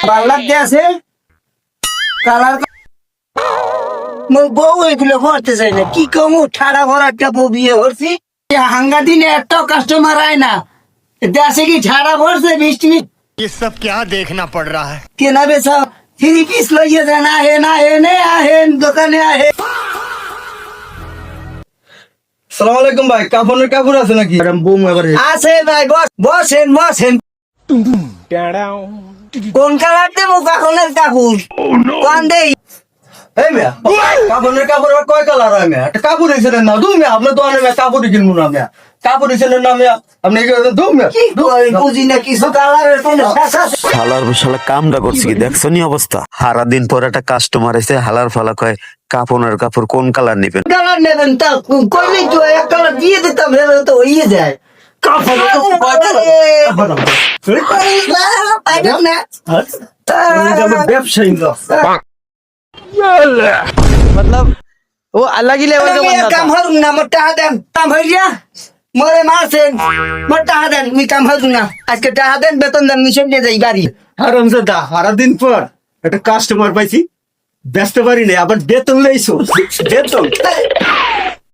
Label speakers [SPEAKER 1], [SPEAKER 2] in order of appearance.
[SPEAKER 1] লাগতে আছে কালার বউ এগুলো ভরতে চাই না কি কমু ঠাড়া ভরা একটা বউ বিয়ে করছি হাঙ্গা দিনে একটা কাস্টমার আয় না দেশে কি ঝাড়া ভরছে বৃষ্টি
[SPEAKER 2] ये सब क्या देखना पड़ रहा है।
[SPEAKER 1] কেনা বেচা ফ্রি পিস লইয়ে দেন আহেন দোকানে আহে।
[SPEAKER 3] সালাম আলাইকুম ভাই, কাপড়ের কাপড় আছে নাকি?
[SPEAKER 1] আছে ভাই বসেন কোন কালার দেবো কাকনের কাপড় কোন দেই
[SPEAKER 3] এই মিয়া কাপড়ের কাপড় আবার কয় কালার হয় মিয়া? একটা কাপড় হিসেবে না দুই মিয়া আপনার দোকানে মিয়া কাপড়ই কিনবো না মিয়া, কাপড় হিসেবে না মিয়া আপনি দু মিয়া
[SPEAKER 1] কি কই বুঝি না কিছু কালারের কোনো
[SPEAKER 4] হালার শালা কামটা করছে কি দেখছো নি অবস্থা? সারা দিন পর একটা কাস্টমার এসে হালার ফালা কয় কাপড়ের কাপড় কোন কালার নিবেন?
[SPEAKER 1] কালার নেবেন তা কইলেই তো এক কালার দিয়ে দিতাম হেলে তো হইয়ে যায় কাপড় তো পাইতাম না
[SPEAKER 3] ব্যবসায়ী লোক।
[SPEAKER 5] मतलब वो अलग ही लेवल का बंदा
[SPEAKER 1] কাম
[SPEAKER 5] था।
[SPEAKER 1] হরুম না মোর টাকা দেন কাম হইয়া মরে মারছেন মোর টাকা দেন আমি কাম হরুম না আজকে টাকা দেন বেতন দেন মিশন নিয়ে যাই বাড়ি
[SPEAKER 3] হারামজাদা সারাদিন পর একটা কাস্টমার পাইছি, ব্যস্ত পারি না আবার বেতন লইছো বেতন